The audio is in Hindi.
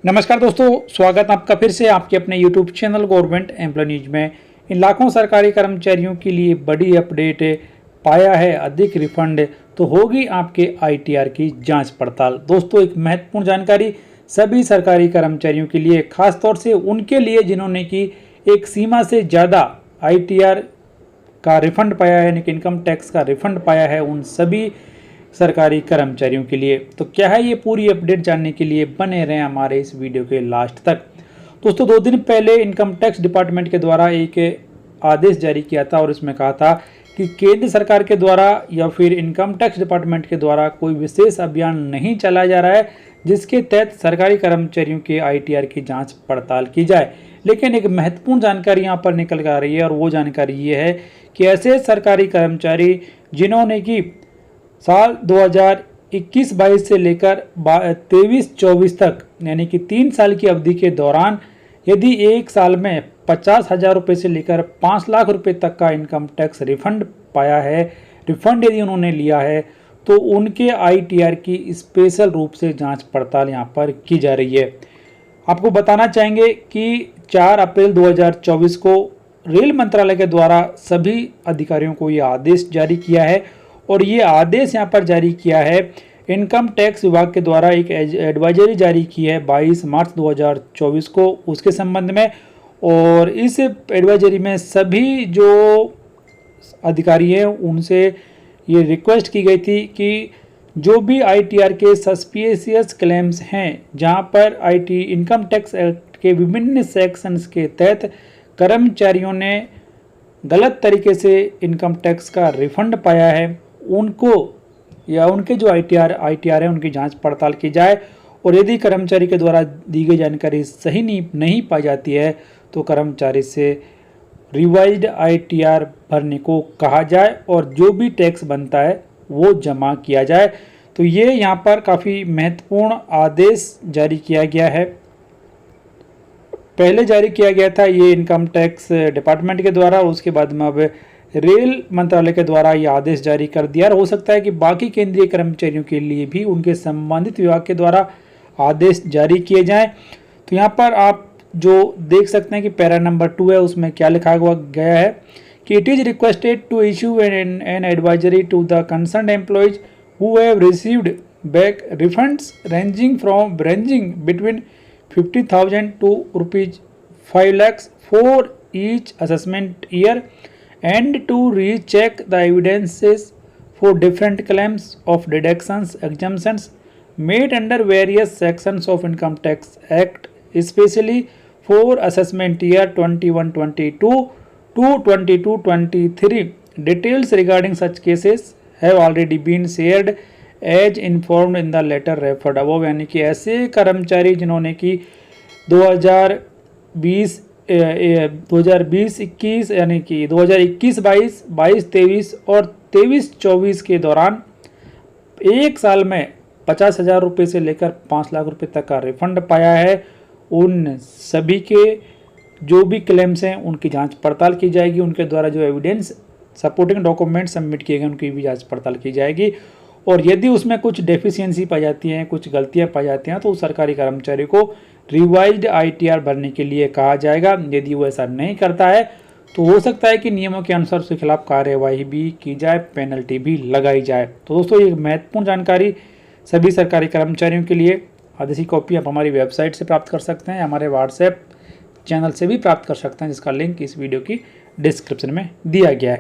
नमस्कार दोस्तों, स्वागत है आपका फिर से आपके अपने YouTube channel government employ news में। इन लाखों सरकारी कर्मचारियों के लिए बड़ी अपडेट है। पाया है अधिक रिफंड तो होगी आपके ITR की जांच पड़ताल। दोस्तों, एक महत्वपूर्ण जानकारी सभी सरकारी कर्मचारियों के लिए, खास तौर से उनके लिए जिन्होंने की एक सीमा से ज़्यादा ITR का रिफंड पाया है, यानी कि इनकम टैक्स का रिफंड पाया है, उन सभी सरकारी कर्मचारियों के लिए। तो क्या है ये पूरी अपडेट जानने के लिए बने रहें हमारे इस वीडियो के लास्ट तक। दोस्तों, 2 दिन पहले इनकम टैक्स डिपार्टमेंट के द्वारा एक आदेश जारी किया था और इसमें कहा था कि केंद्र सरकार के द्वारा या फिर इनकम टैक्स डिपार्टमेंट के द्वारा कोई विशेष अभियान नहीं चलाया जा रहा है जिसके तहत सरकारी कर्मचारियों के ITR की जांच पड़ताल की जाए। लेकिन एक महत्वपूर्ण जानकारी यहाँ पर निकल कर आ रही है और वो जानकारी ये है कि ऐसे सरकारी कर्मचारी जिन्होंने की साल 2021-22 से लेकर 23-24 तक, यानी कि 3 साल की अवधि के दौरान यदि एक साल में 50,000 रुपये से लेकर 5 लाख रुपए तक का इनकम टैक्स रिफंड पाया है, रिफंड यदि उन्होंने लिया है, तो उनके ITR की स्पेशल रूप से जांच पड़ताल यहाँ पर की जा रही है। आपको बताना चाहेंगे कि 4 अप्रैल 2024 को रेल मंत्रालय के द्वारा सभी अधिकारियों को यह आदेश जारी किया है और ये आदेश यहाँ पर जारी किया है इनकम टैक्स विभाग के द्वारा। एक एडवाइजरी जारी की है 22 मार्च 2024 को उसके संबंध में, और इस एडवाइजरी में सभी जो अधिकारी हैं उनसे ये रिक्वेस्ट की गई थी कि जो भी ITR के सस्पिशियस क्लेम्स हैं, जहां पर इनकम टैक्स एक्ट के विभिन्न सेक्शंस के तहत कर्मचारियों ने गलत तरीके से इनकम टैक्स का रिफंड पाया है, उनको या उनके जो ITR है उनकी जांच पड़ताल की जाए। और यदि कर्मचारी के द्वारा दी गई जानकारी सही नहीं पाई जाती है तो कर्मचारी से रिवाइज्ड ITR भरने को कहा जाए और जो भी टैक्स बनता है वो जमा किया जाए। तो ये यहाँ पर काफ़ी महत्वपूर्ण आदेश जारी किया गया है। पहले जारी किया गया था ये इनकम टैक्स डिपार्टमेंट के द्वारा, उसके बाद में अब रेल मंत्रालय के द्वारा ये आदेश जारी कर दिया। और हो सकता है कि बाकी केंद्रीय कर्मचारियों के लिए भी उनके संबंधित विभाग के द्वारा आदेश जारी किए जाएं। तो यहाँ पर आप जो देख सकते हैं कि पैरा नंबर 2 है, उसमें क्या लिखा गया है कि it is requested to issue an advisory to the concern employees who have received back refunds ranging between 50,000 to ₹5 lakhs for each assessment year, and to recheck the evidences for different claims of deductions exemptions made under various sections of Income Tax Act, especially for assessment year 21-22 to 22-23. Details regarding such cases have already been shared as informed in the letter referred above. यानी कि ऐसे कर्मचारी जिन्होंने कि 2020-21 यानी कि 2021-22, 22-23 और 23-24 के दौरान एक साल में 50,000 रुपये से लेकर 5 लाख रुपए तक का रिफंड पाया है, उन सभी के जो भी क्लेम्स हैं उनकी जांच पड़ताल की जाएगी। उनके द्वारा जो एविडेंस सपोर्टिंग डॉक्यूमेंट सबमिट किए गए उनकी भी जांच पड़ताल की जाएगी। और यदि उसमें कुछ डेफिशिएंसी पाई जाती हैं, कुछ गलतियां पाई जाती हैं, तो उस सरकारी कर्मचारी को रिवाइज्ड ITR भरने के लिए कहा जाएगा। यदि वो ऐसा नहीं करता है तो हो सकता है कि नियमों के अनुसार उसके खिलाफ कार्यवाही भी की जाए, पेनल्टी भी लगाई जाए। तो दोस्तों, ये महत्वपूर्ण जानकारी सभी सरकारी कर्मचारियों के लिए। आदेश की कॉपी आप हमारी वेबसाइट से प्राप्त कर सकते हैं, हमारे WhatsApp चैनल से भी प्राप्त कर सकते हैं, जिसका लिंक इस वीडियो की डिस्क्रिप्शन में दिया गया है।